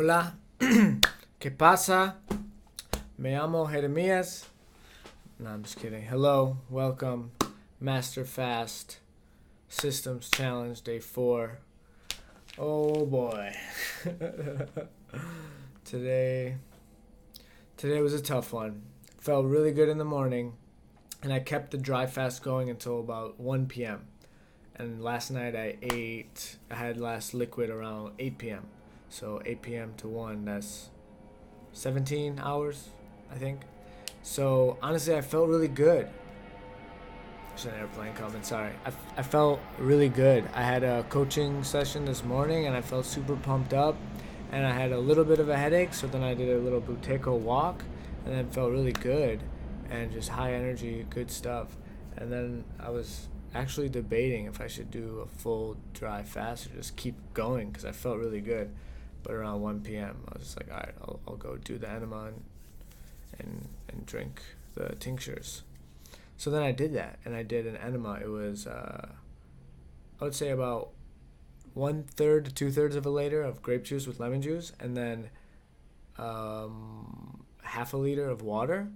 Hola, ¿qué pasa? Me llamo Jeremias. No, I'm just kidding. Hello, welcome, Master Fast Systems Challenge Day 4. Oh boy. Today was a tough one. Felt really good in the morning, and I kept the dry fast going until about 1 p.m. And last night I had last liquid around 8 p.m. So 8 p.m. to 1, that's 17 hours, I think. So honestly, I felt really good. There's an airplane coming, sorry. I felt really good. I had a coaching session this morning and I felt super pumped up. And I had a little bit of a headache, so then I did a little Buteco walk and then felt really good and just high energy, good stuff. And then I was actually debating if I should do a full dry fast or just keep going because I felt really good. But around 1 p.m., I was just like, all right, I'll go do the enema and drink the tinctures. So then I did that, and I did an enema. It was, I would say about 1/3 to 2/3 of a liter of grape juice with lemon juice, and then half a liter of water,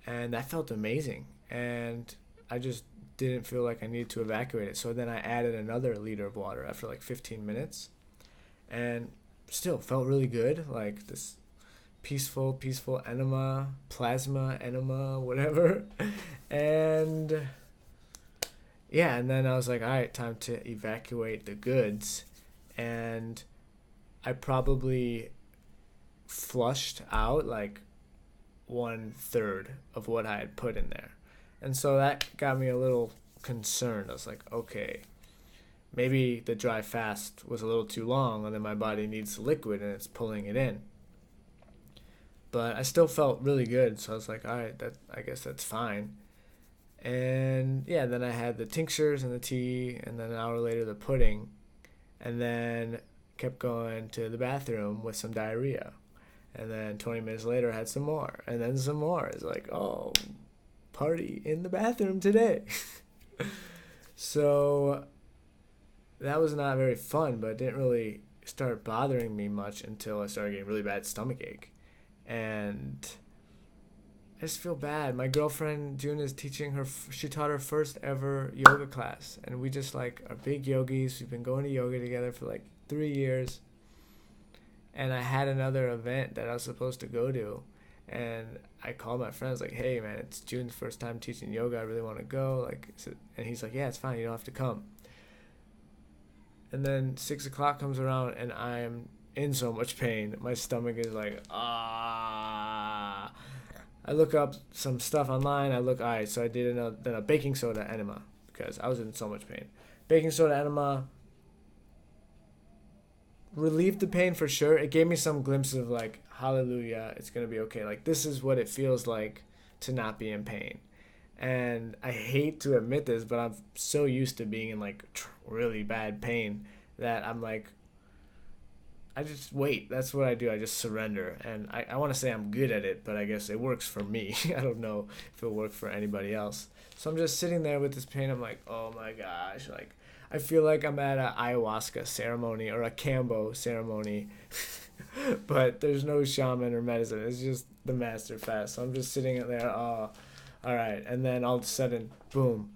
and that felt amazing. And I just didn't feel like I needed to evacuate it. So then I added another liter of water after like 15 minutes, and still felt really good. Like this peaceful enema, plasma enema, whatever. And yeah, and then I was like, all right, time to evacuate the goods. And I probably flushed out like 1/3 of what I had put in there. And so that got me a little concerned. I was like, okay, maybe the dry fast was a little too long and then my body needs liquid and it's pulling it in. But I still felt really good, so I was like, all right, I guess that's fine. And yeah, then I had the tinctures and the tea, and then an hour later the pudding, and then kept going to the bathroom with some diarrhea. And then 20 minutes later I had some more, and then some more. It's like, oh, party in the bathroom today. So that was not very fun, but it didn't really start bothering me much until I started getting really bad stomach ache. And I just feel bad. My girlfriend June is she taught her first ever yoga class, and we just like are big yogis. We've been going to yoga together for like 3 years. And I had another event that I was supposed to go to, and I called my friends like, hey man, it's June's first time teaching yoga, I really want to go, and he's like, yeah, it's fine, you don't have to come. And then 6 o'clock comes around and I'm in so much pain. My stomach is like, ah. I look up some stuff online. Alright, so I did then a baking soda enema because I was in so much pain. Baking soda enema relieved the pain for sure. It gave me some glimpses of like, hallelujah, it's going to be okay. Like, this is what it feels like to not be in pain. And I hate to admit this, but I'm so used to being in like really bad pain that I'm like, I just wait. That's what I do. I just surrender. And I want to say I'm good at it, but I guess it works for me. I don't know if it'll work for anybody else. So I'm just sitting there with this pain. I'm like, oh my gosh. Like, I feel like I'm at an ayahuasca ceremony or a Kambo ceremony. But there's no shaman or medicine. It's just the master fast. So I'm just sitting there, oh, all right. And then all of a sudden, boom,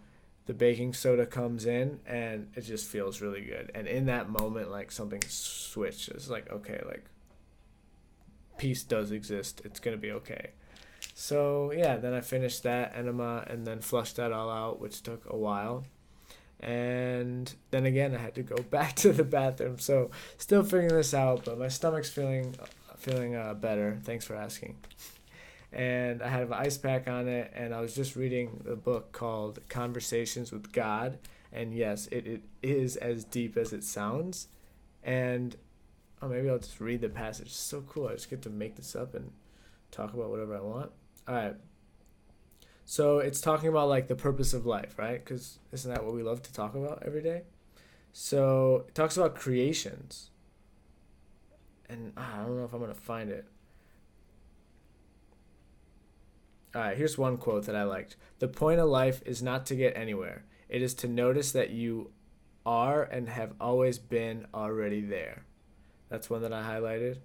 the baking soda comes in and it just feels really good. And in that moment, like something switched. It's like, okay, like peace does exist. It's going to be okay. So yeah, then I finished that enema and then flushed that all out, which took a while. And then again, I had to go back to the bathroom. So still figuring this out, but my stomach's feeling better. Thanks for asking. And I had an ice pack on it, and I was just reading the book called Conversations with God, and yes, it is as deep as it sounds. And maybe I'll just read the passage. It's so cool. I just get to make this up and talk about whatever I want. All right. So it's talking about like the purpose of life, right? Because isn't that what we love to talk about every day? So it talks about creations, and I don't know if I'm gonna find it. All right, here's one quote that I liked. The point of life is not to get anywhere. It is to notice that you are and have always been already there. That's one that I highlighted.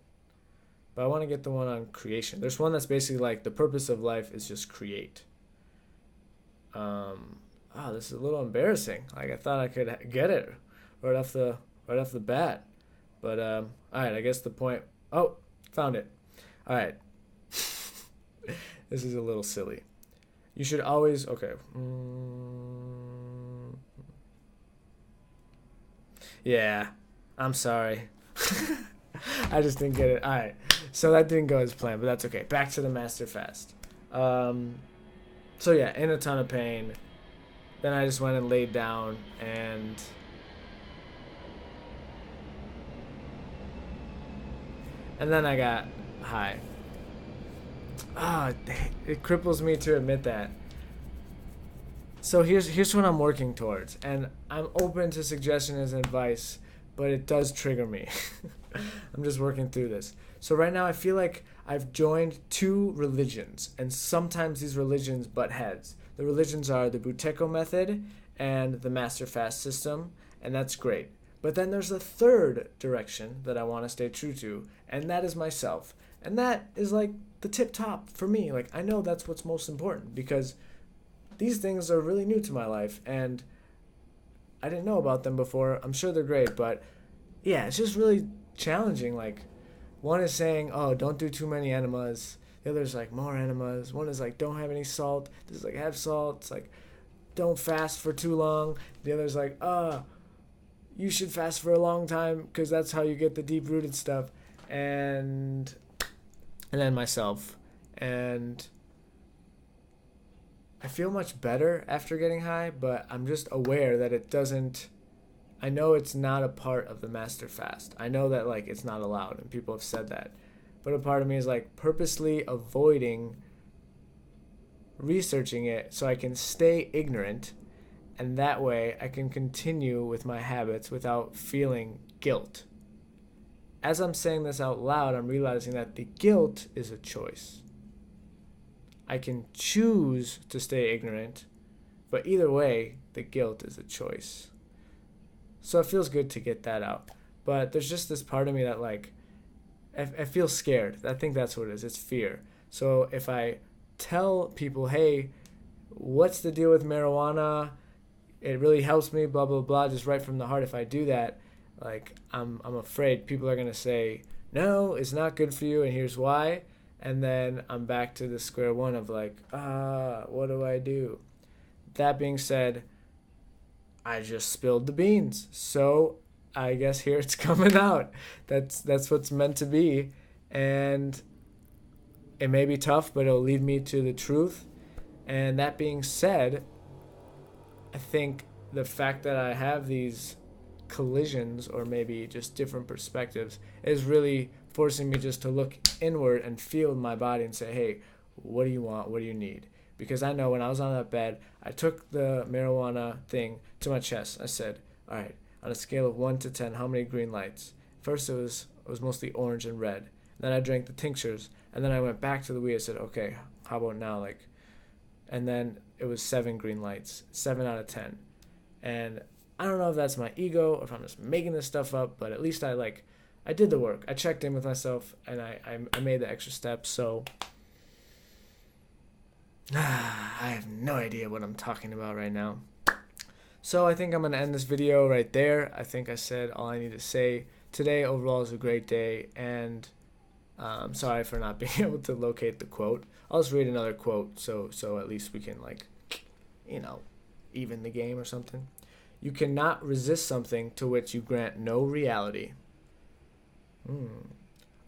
But I want to get the one on creation. There's one that's basically like the purpose of life is just create. This is a little embarrassing. Like I thought I could get it right off the bat. But all right, I guess the point. Oh, found it. All right. This is a little silly. You should always okay. Yeah, I'm sorry. I just didn't get it. All right, so that didn't go as planned, but that's okay. Back to the Master Fast. So yeah, in a ton of pain. Then I just went and laid down and then I got high. It cripples me to admit that. So here's what I'm working towards, and I'm open to suggestions and advice, but it does trigger me. I'm just working through this. So right now I feel like I've joined two religions, and sometimes these religions butt heads. The religions are the Buteyko method and the Master Fast system, and that's great. But then there's a third direction that I want to stay true to, and that is myself. And that is like the tip top for me. Like I know that's what's most important because these things are really new to my life and I didn't know about them before. I'm sure they're great, but yeah, it's just really challenging. Like one is saying, oh, don't do too many enemas. The other's like more enemas. One is like, don't have any salt. This is like, have salt. It's like, don't fast for too long. The other's like, you should fast for a long time because that's how you get the deep-rooted stuff. And then myself. And I feel much better after getting high, but I'm just aware that it doesn't... I know it's not a part of the Master Fast. I know that, like, it's not allowed, and people have said that. But a part of me is, like, purposely avoiding researching it so I can stay ignorant, and that way I can continue with my habits without feeling guilt. As I'm saying this out loud, I'm realizing that the guilt is a choice. I can choose to stay ignorant, but either way, the guilt is a choice. So it feels good to get that out. But there's just this part of me that, like, I feel scared. I think that's what it is. It's fear. So if I tell people, hey, what's the deal with marijuana? It really helps me, blah, blah, blah, just right from the heart. If I do that, like, I'm afraid people are going to say, no, it's not good for you, and here's why. And then I'm back to the square one of, like, what do I do? That being said, I just spilled the beans. So I guess here it's coming out. That's what's meant to be. And it may be tough, but it'll lead me to the truth. And that being said, I think the fact that I have these collisions or maybe just different perspectives is really forcing me just to look inward and feel my body and say, hey, what do you want? What do you need? Because I know when I was on that bed, I took the marijuana thing to my chest. I said, all right, on a scale of 1 to 10, how many green lights? First it was mostly orange and red. Then I drank the tinctures, and then I went back to the weed. I said, okay, how about now? Like, and then it was 7 green lights, 7 out of 10. And I don't know if that's my ego or if I'm just making this stuff up, but at least I did the work. I checked in with myself, and I made the extra steps. So I have no idea what I'm talking about right now. So I think I'm going to end this video right there. I think I said all I need to say. Today overall is a great day, and I'm sorry for not being able to locate the quote. I'll just read another quote so at least we can, like, even the game or something. You cannot resist something to which you grant no reality. Oh,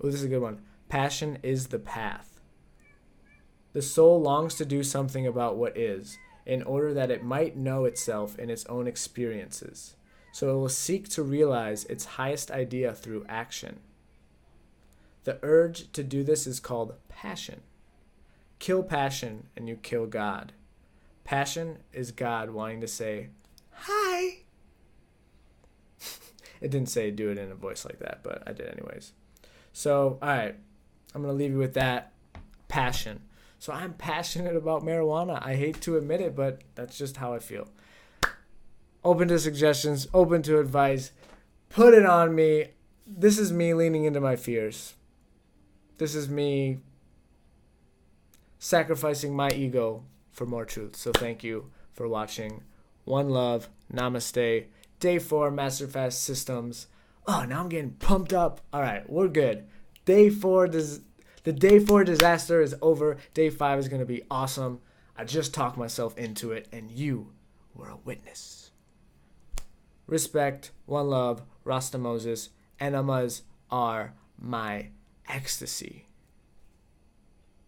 this is a good one. Passion is the path. The soul longs to do something about what is, in order that it might know itself in its own experiences. So it will seek to realize its highest idea through action. The urge to do this is called passion. Kill passion and you kill God. Passion is God wanting to say, hi. It didn't say do it in a voice like that, but I did anyways. So, all right, I'm going to leave you with that. Passion. So I'm passionate about marijuana. I hate to admit it, but that's just how I feel. Open to suggestions, open to advice. Put it on me. this is me leaning into my fears. This is me sacrificing my ego for more truth. So thank you for watching. One love. Namaste. Day 4, Masterfast Systems. Oh, now I'm getting pumped up. All right, we're good. The day 4 disaster is over. Day 5 is going to be awesome. I just talked myself into it, and you were a witness. Respect, one love, Rasta Moses, enemas are my ecstasy.